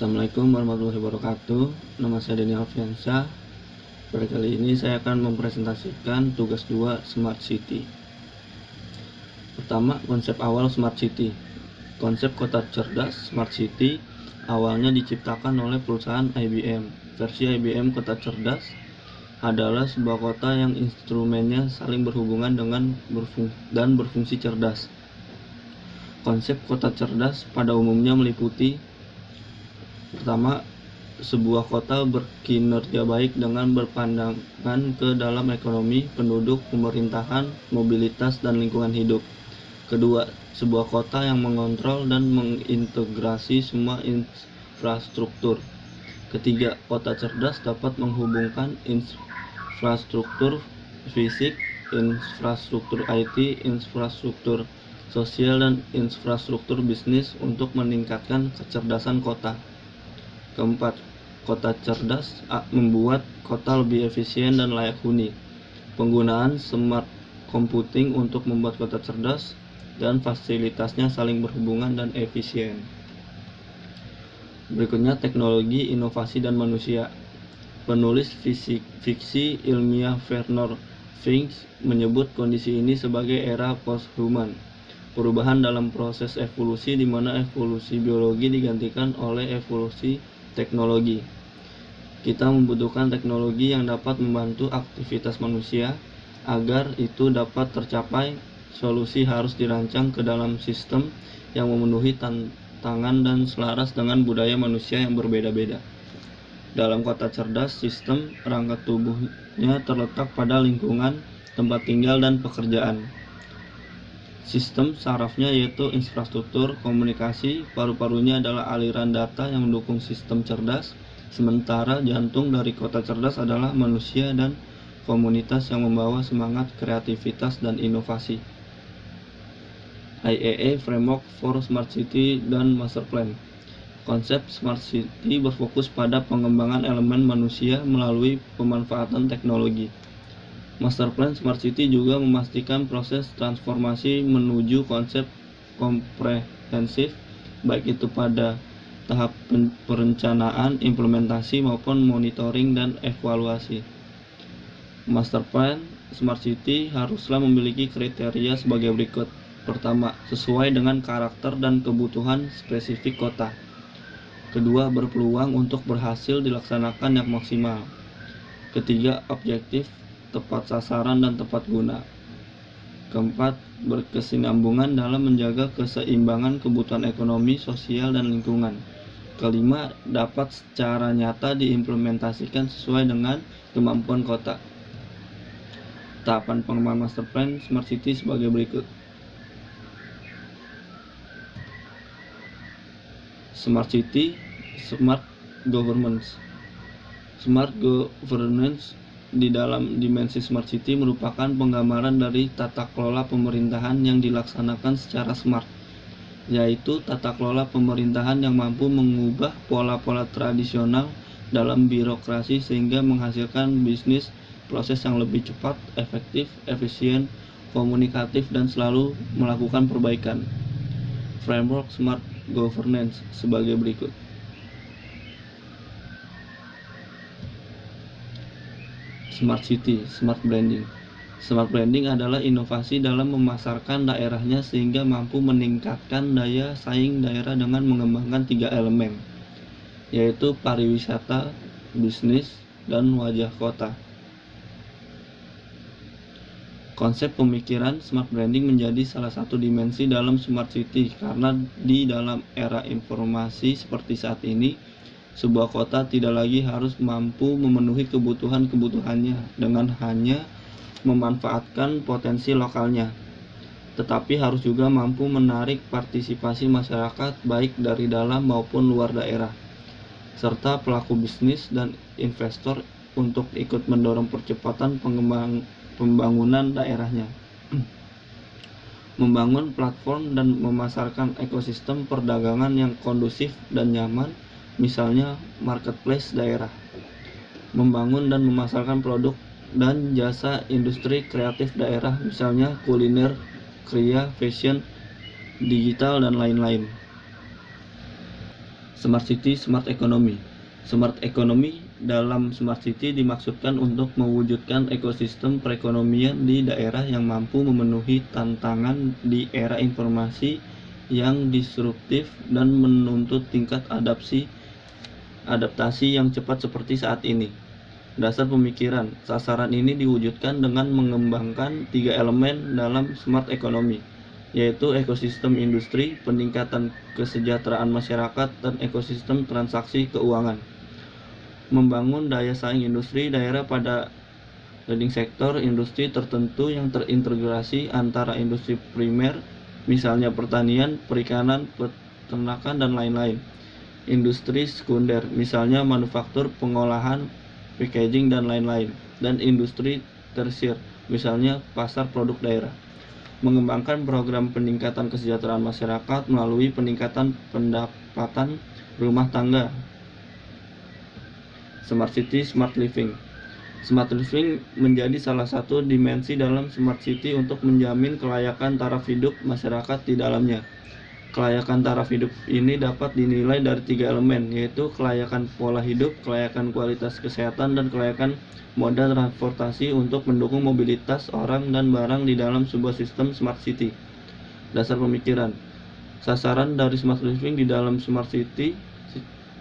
Assalamualaikum warahmatullahi wabarakatuh. Nama saya Denny Alfiansyah. Pada kali ini saya akan mempresentasikan tugas 2 Smart City. Pertama, konsep awal Smart City. Konsep kota cerdas Smart City awalnya diciptakan oleh perusahaan IBM. Versi IBM kota cerdas adalah sebuah kota yang instrumennya saling berhubungan dan berfungsi cerdas. Konsep kota cerdas pada umumnya meliputi: pertama, sebuah kota berkinerja baik dengan berpandangan ke dalam ekonomi, penduduk, pemerintahan, mobilitas, dan lingkungan hidup. Kedua, sebuah kota yang mengontrol dan mengintegrasi semua infrastruktur. Ketiga, kota cerdas dapat menghubungkan infrastruktur fisik, infrastruktur IT, infrastruktur sosial, dan infrastruktur bisnis untuk meningkatkan kecerdasan kota. Keempat, kota cerdas membuat kota lebih efisien dan layak huni. Penggunaan smart computing untuk membuat kota cerdas dan fasilitasnya saling berhubungan dan efisien. Berikutnya, teknologi, inovasi, dan manusia. Penulis fiksi ilmiah Vernor Vinge menyebut kondisi ini sebagai era post-human, perubahan dalam proses evolusi di mana evolusi biologi digantikan oleh evolusi teknologi. Kita membutuhkan teknologi yang dapat membantu aktivitas manusia. Agar itu dapat tercapai, solusi harus dirancang ke dalam sistem yang memenuhi tantangan dan selaras dengan budaya manusia yang berbeda-beda. Dalam kota cerdas, sistem perangkat tubuhnya terletak pada lingkungan, tempat tinggal, dan pekerjaan. Sistem sarafnya yaitu infrastruktur komunikasi, paru-parunya adalah aliran data yang mendukung sistem cerdas, sementara jantung dari kota cerdas adalah manusia dan komunitas yang membawa semangat kreativitas dan inovasi. IEE Framework for Smart City dan Master Plan. Konsep Smart City berfokus pada pengembangan elemen manusia melalui pemanfaatan teknologi. Master Plan Smart City juga memastikan proses transformasi menuju konsep komprehensif, baik itu pada tahap perencanaan, implementasi, maupun monitoring dan evaluasi. Master Plan Smart City haruslah memiliki kriteria sebagai berikut. Pertama, sesuai dengan karakter dan kebutuhan spesifik kota. Kedua, berpeluang untuk berhasil dilaksanakan yang maksimal. Ketiga, objektif, tepat sasaran, dan tepat guna. Keempat, berkesinambungan dalam menjaga keseimbangan kebutuhan ekonomi, sosial, dan lingkungan. Kelima, dapat secara nyata diimplementasikan sesuai dengan kemampuan kota. Tahapan pengembangan Master Plan Smart City sebagai berikut. Smart City, Smart Governance. Smart Governance di dalam dimensi Smart City merupakan penggambaran dari tata kelola pemerintahan yang dilaksanakan secara smart, yaitu tata kelola pemerintahan yang mampu mengubah pola-pola tradisional dalam birokrasi sehingga menghasilkan bisnis proses yang lebih cepat, efektif, efisien, komunikatif, dan selalu melakukan perbaikan. Framework Smart Governance sebagai berikut. Smart City, Smart Branding. Smart Branding adalah inovasi dalam memasarkan daerahnya sehingga mampu meningkatkan daya saing daerah dengan mengembangkan 3 elemen, yaitu pariwisata, bisnis, dan wajah kota. Konsep pemikiran Smart Branding menjadi salah satu dimensi dalam Smart City karena di dalam era informasi seperti saat ini, sebuah kota tidak lagi harus mampu memenuhi kebutuhannya dengan hanya memanfaatkan potensi lokalnya, tetapi harus juga mampu menarik partisipasi masyarakat baik dari dalam maupun luar daerah, serta pelaku bisnis dan investor untuk ikut mendorong percepatan pembangunan daerahnya. Membangun platform dan memasarkan ekosistem perdagangan yang kondusif dan nyaman, misalnya marketplace daerah. Membangun dan memasarkan produk dan jasa industri kreatif daerah, misalnya kuliner, kria, fashion, digital, dan lain-lain. Smart City, Smart Economy. Smart Economy dalam Smart City dimaksudkan untuk mewujudkan ekosistem perekonomian di daerah yang mampu memenuhi tantangan di era informasi yang disruptif dan menuntut tingkat adaptasi yang cepat seperti saat ini. Dasar pemikiran, sasaran ini diwujudkan dengan mengembangkan 3 elemen dalam Smart Economy, yaitu ekosistem industri, peningkatan kesejahteraan masyarakat, dan ekosistem transaksi keuangan. Membangun daya saing industri daerah pada leading sektor industri tertentu yang terintegrasi antara industri primer, misalnya pertanian, perikanan, peternakan, dan lain-lain. Industri sekunder, misalnya manufaktur, pengolahan, packaging, dan lain-lain. Dan industri tersier, misalnya pasar produk daerah. Mengembangkan program peningkatan kesejahteraan masyarakat melalui peningkatan pendapatan rumah tangga. Smart City, Smart Living. Smart Living menjadi salah satu dimensi dalam Smart City untuk menjamin kelayakan taraf hidup masyarakat di dalamnya. Kelayakan taraf hidup ini dapat dinilai dari 3 elemen, yaitu kelayakan pola hidup, kelayakan kualitas kesehatan, dan kelayakan moda transportasi untuk mendukung mobilitas orang dan barang di dalam sebuah sistem Smart City. Dasar pemikiran, sasaran dari Smart Living di dalam Smart City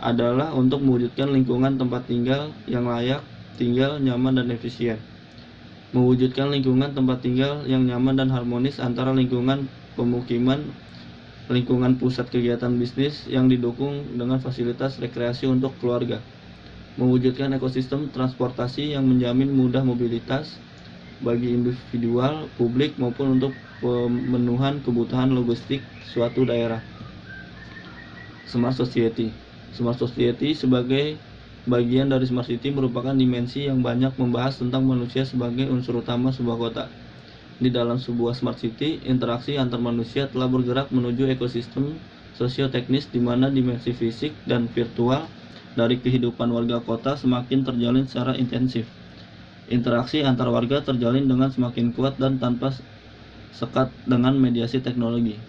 adalah untuk mewujudkan lingkungan tempat tinggal yang layak tinggal, nyaman, dan efisien. Mewujudkan lingkungan tempat tinggal yang nyaman dan harmonis antara lingkungan pemukiman, lingkungan pusat kegiatan bisnis yang didukung dengan fasilitas rekreasi untuk keluarga. Mewujudkan ekosistem transportasi yang menjamin mudah mobilitas bagi individual, publik, maupun untuk pemenuhan kebutuhan logistik suatu daerah. Smart Society. Smart Society sebagai bagian dari Smart City merupakan dimensi yang banyak membahas tentang manusia sebagai unsur utama sebuah kota. Di dalam sebuah Smart City, interaksi antar manusia telah bergerak menuju ekosistem sosioteknis di mana dimensi fisik dan virtual dari kehidupan warga kota semakin terjalin secara intensif. Interaksi antar warga terjalin dengan semakin kuat dan tanpa sekat dengan mediasi teknologi.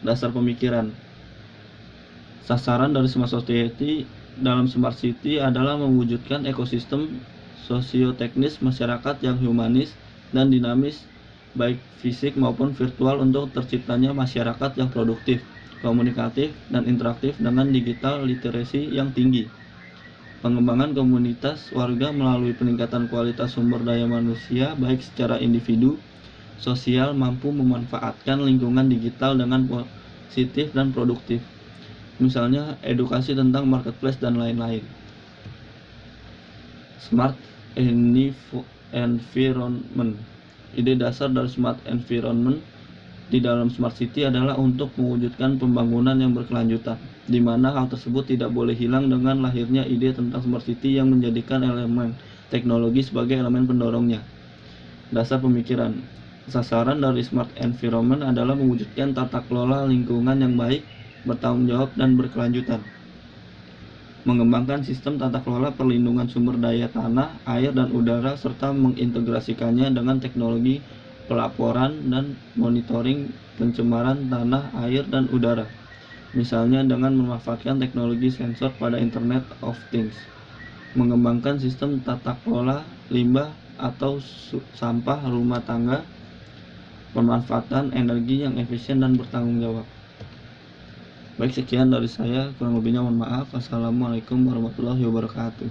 Dasar pemikiran, sasaran dari Smart Society dalam Smart City adalah mewujudkan ekosistem sosioteknis masyarakat yang humanis dan dinamis, baik fisik maupun virtual, untuk terciptanya masyarakat yang produktif, komunikatif, dan interaktif dengan digital literacy yang tinggi. Pengembangan komunitas warga melalui peningkatan kualitas sumber daya manusia baik secara individu, sosial, mampu memanfaatkan lingkungan digital dengan positif dan produktif. Misalnya edukasi tentang marketplace dan lain-lain. Smart Environment. Ide dasar dari Smart Environment di dalam Smart City adalah untuk mewujudkan pembangunan yang berkelanjutan, di mana hal tersebut tidak boleh hilang dengan lahirnya ide tentang Smart City yang menjadikan elemen teknologi sebagai elemen pendorongnya. Dasar pemikiran, sasaran dari Smart Environment adalah mewujudkan tata kelola lingkungan yang baik, bertanggung jawab, dan berkelanjutan. Mengembangkan sistem tata kelola perlindungan sumber daya tanah, air, dan udara, serta mengintegrasikannya dengan teknologi pelaporan dan monitoring pencemaran tanah, air, dan udara. Misalnya dengan memanfaatkan teknologi sensor pada Internet of Things. Mengembangkan sistem tata kelola limbah atau sampah rumah tangga, pemanfaatan energi yang efisien dan bertanggung jawab. Baik, sekian dari saya, kurang lebihnya mohon maaf. Assalamualaikum warahmatullahi wabarakatuh.